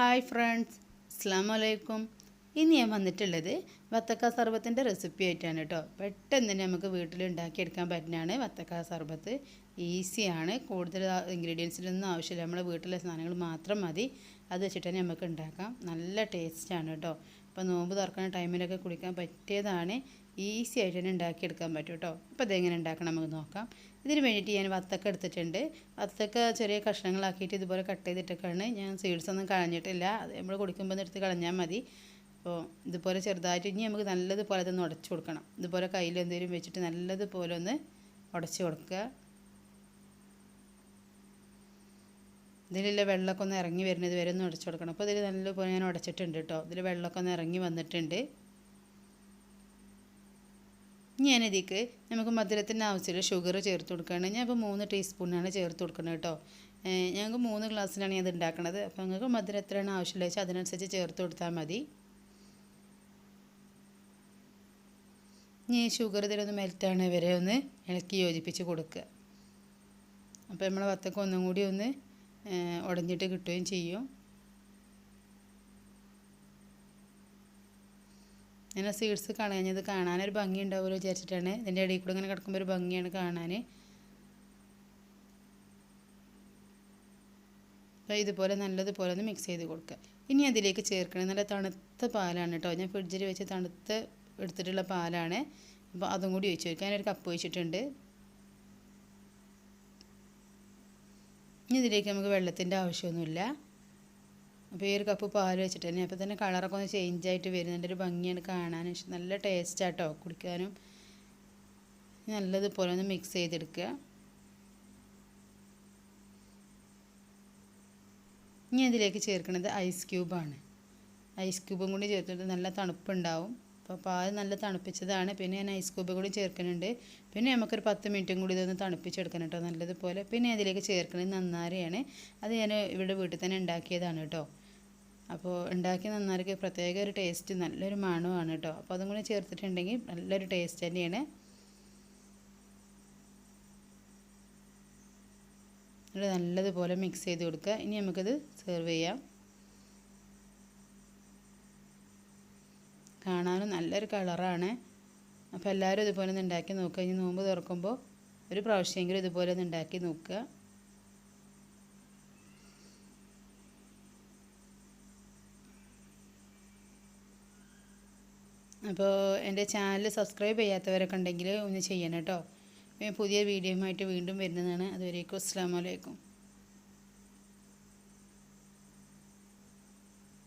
Hi friends, അസ്സലാമു അലൈക്കും. ഇന്ന് ഞാൻ വന്നിട്ടുള്ളത് വത്തക്ക സർബത്തിൻ്റെ റെസിപ്പി ആയിട്ടാണ് കേട്ടോ. പെട്ടെന്ന് തന്നെ നമുക്ക് വീട്ടിൽ ഉണ്ടാക്കിയെടുക്കാൻ പറ്റുന്നതാണ് വത്തക്ക സർബത്ത്. ഈസിയാണ്, കൂടുതൽ ഇൻഗ്രീഡിയൻസിനൊന്നും ആവശ്യമില്ല, നമ്മുടെ വീട്ടിലെ സാധനങ്ങൾ മാത്രം മതി. അത് വെച്ചിട്ട് തന്നെ നമുക്ക് ഉണ്ടാക്കാം. നല്ല ടേസ്റ്റാണ് കേട്ടോ. അപ്പോൾ നോമ്പ് തുറക്കുന്ന ടൈമിലൊക്കെ കുടിക്കാൻ പറ്റിയതാണ്. ഈസി ആയിട്ട് തന്നെ ഉണ്ടാക്കിയെടുക്കാൻ പറ്റും കേട്ടോ. അപ്പോൾ ഇതെങ്ങനെ ഉണ്ടാക്കണം നമുക്ക് നോക്കാം. ഇതിന് വേണ്ടിയിട്ട് ഞാൻ വത്തക്ക എടുത്തിട്ടുണ്ട്. വത്തക്ക ചെറിയ കഷ്ണങ്ങളാക്കിയിട്ട് ഇതുപോലെ കട്ട് ചെയ്തിട്ടൊക്കെയാണ്. ഞാൻ സീഡ്സ് ഒന്നും കളഞ്ഞിട്ടില്ല, അത് നമ്മൾ കുടിക്കുമ്പോൾ എടുത്ത് കളഞ്ഞാൽ മതി. അപ്പോൾ ഇതുപോലെ ചെറുതായിട്ട് ഇനി നമുക്ക് നല്ലതുപോലെ അതൊന്ന് ഉടച്ചു കൊടുക്കണം. ഇതുപോലെ കയ്യിൽ എന്തെങ്കിലും വെച്ചിട്ട് നല്ലതുപോലെ ഒന്ന് ഉടച്ച് കൊടുക്കുക. ഇതിലുള്ള വെള്ളമൊക്കെ ഒന്ന് ഇറങ്ങി വരുന്നത് വരെ ഒന്ന് ഉടച്ചു കൊടുക്കണം. അപ്പോൾ ഇതിൽ നല്ലപോലെ ഞാൻ ഉടച്ചിട്ടുണ്ട് കേട്ടോ. ഇതിൽ വെള്ളമൊക്കെ ഒന്ന് ഇറങ്ങി വന്നിട്ടുണ്ട്. ഞാനിതിക്ക് നമുക്ക് മധുരത്തിൻ്റെ ആവശ്യമില്ല ഷുഗർ ചേർത്ത് കൊടുക്കുകയാണ്. ഞാൻ ഇപ്പോൾ 3 ടീസ്പൂണാണ് ചേർത്ത് കൊടുക്കുന്നത് കേട്ടോ. ഞങ്ങൾക്ക് 3 ഗ്ലാസ്സിലാണ് ഞാൻ ഇത് ഉണ്ടാക്കുന്നത്. അപ്പോൾ നിങ്ങൾക്ക് മധുരം എത്രയാണ് ആവശ്യമുള്ളത് വെച്ചാൽ അതിനനുസരിച്ച് ചേർത്ത് കൊടുത്താൽ മതി. ഇനി ഷുഗർ ഇതിലൊന്ന് മെൽറ്റാണ് വരെ ഒന്ന് ഇളക്കി യോജിപ്പിച്ച് കൊടുക്കുക. അപ്പോൾ നമ്മൾ വത്തക്ക ഒന്നും കൂടി ഒന്ന് ഉടഞ്ഞിട്ട് കിട്ടുകയും ചെയ്യും. ഞാൻ സീഡ്സ് കളഞ്ഞത് കാണാനൊരു ഭംഗി ഉണ്ടാവുമല്ലോ വിചാരിച്ചിട്ടാണ്. ഇതിൻ്റെ ഇടയിൽ കൂടെ ഇങ്ങനെ കിടക്കുമ്പോൾ ഒരു ഭംഗിയാണ് കാണാൻ. അപ്പോൾ ഇതുപോലെ നല്ലതുപോലെ ഒന്ന് മിക്സ് ചെയ്ത് കൊടുക്കുക. ഇനി അതിലേക്ക് ചേർക്കണം നല്ല തണുത്ത പാലാണ് കേട്ടോ. ഞാൻ ഫ്രിഡ്ജിൽ വെച്ച് തണുത്ത് എടുത്തിട്ടുള്ള പാലാണ്. അപ്പോൾ അതും കൂടി ഒഴിച്ച് വയ്ക്കുക. ഞാനൊരു കപ്പ് ഒഴിച്ചിട്ടുണ്ട്. ഇനി ഇതിലേക്ക് നമുക്ക് വെള്ളത്തിൻ്റെ ആവശ്യമൊന്നുമില്ല. അപ്പോൾ ഈ ഒരു കപ്പ് പാൽ വെച്ചിട്ട് തന്നെ അപ്പോൾ തന്നെ കളറൊക്കെ ഒന്ന് ചേഞ്ച് ആയിട്ട് വരുന്നുണ്ട്. ഒരു ഭംഗിയാണ് കാണാൻ, നല്ല ടേസ്റ്റാട്ടോ കുടിക്കാനും. നല്ലതുപോലെ ഒന്ന് മിക്സ് ചെയ്തെടുക്കുക. ഇനി അതിലേക്ക് ചേർക്കുന്നത് ഐസ് ക്യൂബാണ്. ഐസ് ക്യൂബും കൂടി ചേർത്തിട്ട് നല്ല തണുപ്പുണ്ടാവും. അപ്പോൾ പാൽ നല്ല തണുപ്പിച്ചതാണ്. പിന്നെ ഞാൻ ഐസ് ക്യൂബ് കൂടി ചേർക്കുന്നുണ്ട്. പിന്നെ നമുക്കൊരു 10 മിനിറ്റും കൂടി ഇതൊന്ന് തണുപ്പിച്ചെടുക്കണം കേട്ടോ നല്ലതുപോലെ. പിന്നെ അതിലേക്ക് ചേർക്കുന്നത് നന്നാരിയാണ്. അത് ഞാൻ ഇവിടെ വീട്ടിൽ തന്നെ ഉണ്ടാക്കിയതാണ് കേട്ടോ. അപ്പോൾ ഉണ്ടാക്കിയ നന്നാരിക്ക് പ്രത്യേക ഒരു ടേസ്റ്റ്, നല്ലൊരു മണമാണ് കേട്ടോ. അപ്പോൾ അതും കൂടി ചേർത്തിട്ടുണ്ടെങ്കിൽ നല്ലൊരു ടേസ്റ്റ് തന്നെയാണ്. നല്ലതുപോലെ മിക്സ് ചെയ്ത് കൊടുക്കുക. ഇനി നമുക്കത് സെർവ് ചെയ്യാം. കാണാനും നല്ലൊരു കളറാണ്. അപ്പോൾ എല്ലാവരും ഇതുപോലെ ഒന്ന് ഉണ്ടാക്കി നോക്കുക. ഇനി നോമ്പ് തുറക്കുമ്പോൾ ഒരു പ്രാവശ്യമെങ്കിലും ഇതുപോലെ ഒന്ന് ഉണ്ടാക്കി നോക്കുക. അപ്പോൾ എൻ്റെ ചാനൽ സബ്സ്ക്രൈബ് ചെയ്യാത്തവരൊക്കെ ഉണ്ടെങ്കിൽ ഒന്ന് ചെയ്യണം കേട്ടോ. പുതിയ വീഡിയോയുമായിട്ട് വീണ്ടും വരുന്നതാണ്. അതുവരേക്കും അസ്സലാമു അലൈക്കും.